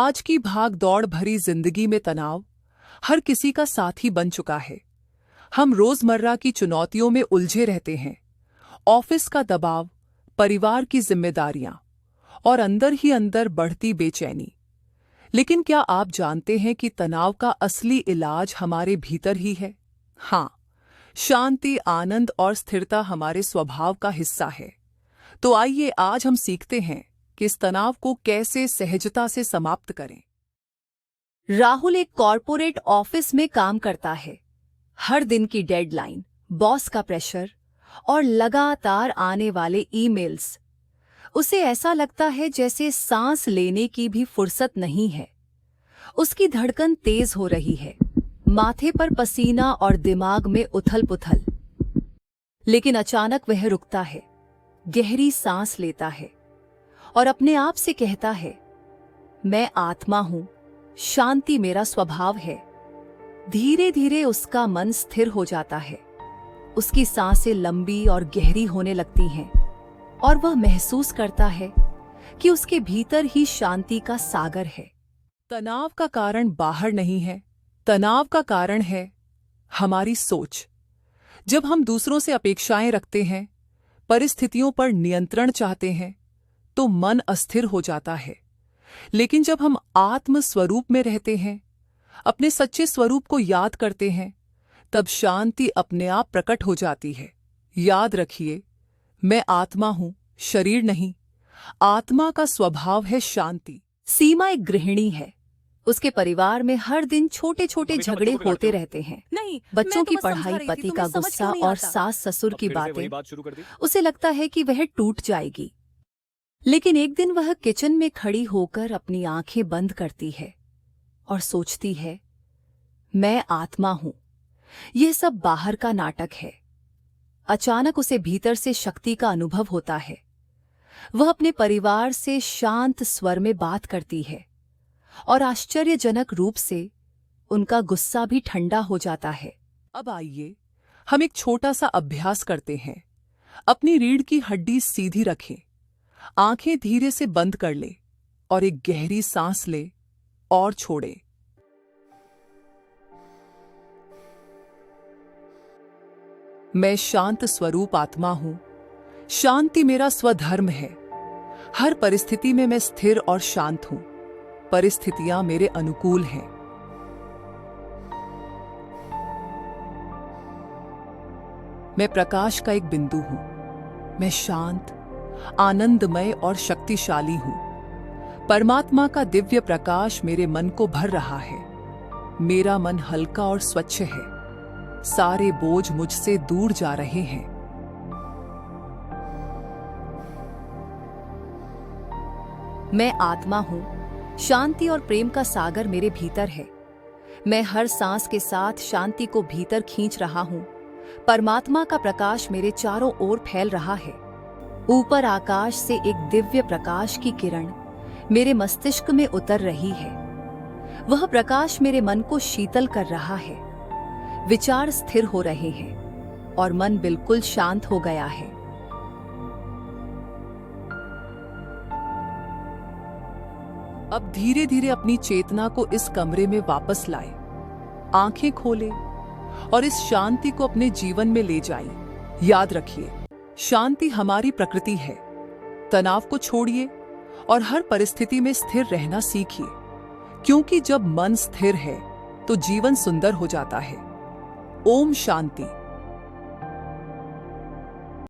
आज की भाग दौड़ भरी जिंदगी में तनाव हर किसी का साथी बन चुका है। हम रोजमर्रा की चुनौतियों में उलझे रहते हैं। ऑफिस का दबाव, परिवार की जिम्मेदारियां और अंदर ही अंदर बढ़ती बेचैनी। लेकिन क्या आप जानते हैं कि तनाव का असली इलाज हमारे भीतर ही है? हाँ, शांति, आनंद और स्थिरता हमारे स्वभाव का हिस्सा है। तो आइए आज हम सीखते हैं कि इस तनाव को कैसे सहजता से समाप्त करें। राहुल एक कॉर्पोरेट ऑफिस में काम करता है। हर दिन की डेडलाइन, बॉस का प्रेशर और लगातार आने वाले ईमेल्स। उसे ऐसा लगता है जैसे सांस लेने की भी फुर्सत नहीं है। उसकी धड़कन तेज हो रही है, माथे पर पसीना और दिमाग में उथल-पुथल। लेकिन अचानक वह रुकता है, गहरी सांस लेता है और अपने आप से कहता है, मैं आत्मा हूं, शांति मेरा स्वभाव है। धीरे धीरे उसका मन स्थिर हो जाता है। उसकी सांसें लंबी और गहरी होने लगती हैं और वह महसूस करता है कि उसके भीतर ही शांति का सागर है। तनाव का कारण बाहर नहीं है, तनाव का कारण है हमारी सोच। जब हम दूसरों से अपेक्षाएं रखते हैं, परिस्थितियों पर नियंत्रण चाहते हैं, तो मन अस्थिर हो जाता है। लेकिन जब हम आत्म स्वरूप में रहते हैं, अपने सच्चे स्वरूप को याद करते हैं, तब शांति अपने आप प्रकट हो जाती है। याद रखिए, मैं आत्मा हूं, शरीर नहीं। आत्मा का स्वभाव है शांति। सीमा एक गृहिणी है। उसके परिवार में हर दिन छोटे छोटे झगड़े होते रहते हैं। बच्चों की पढ़ाई, पति का गुस्सा और सास ससुर की बातें। उसे लगता है कि वह टूट जाएगी। लेकिन एक दिन वह किचन में खड़ी होकर अपनी आंखें बंद करती है और सोचती है, मैं आत्मा हूं, यह सब बाहर का नाटक है। अचानक उसे भीतर से शक्ति का अनुभव होता है। वह अपने परिवार से शांत स्वर में बात करती है और आश्चर्यजनक रूप से उनका गुस्सा भी ठंडा हो जाता है। अब आइए हम एक छोटा सा अभ्यास करते हैं। अपनी रीढ़ की हड्डी सीधी रखें, आंखें धीरे से बंद कर ले और एक गहरी सांस ले और छोड़े। मैं शांत स्वरूप आत्मा हूं, शांति मेरा स्वधर्म है। हर परिस्थिति में मैं स्थिर और शांत हूं। परिस्थितियां मेरे अनुकूल हैं। मैं प्रकाश का एक बिंदु हूं। मैं शांत, आनंदमय और शक्तिशाली हूं। परमात्मा का दिव्य प्रकाश मेरे मन को भर रहा है। मेरा मन हल्का और स्वच्छ है। सारे बोझ मुझसे दूर जा रहे हैं। मैं आत्मा हूं, शांति और प्रेम का सागर मेरे भीतर है। मैं हर सांस के साथ शांति को भीतर खींच रहा हूं। परमात्मा का प्रकाश मेरे चारों ओर फैल रहा है। ऊपर आकाश से एक दिव्य प्रकाश की किरण मेरे मस्तिष्क में उतर रही है। वह प्रकाश मेरे मन को शीतल कर रहा है। विचार स्थिर हो रहे हैं और मन बिल्कुल शांत हो गया है। अब धीरे धीरे अपनी चेतना को इस कमरे में वापस लाए। आंखें खोले और इस शांति को अपने जीवन में ले जाइए। याद रखिए, शांति हमारी प्रकृति है। तनाव को छोड़िए और हर परिस्थिति में स्थिर रहना सीखिए, क्योंकि जब मन स्थिर है तो जीवन सुंदर हो जाता है। ओम शांति।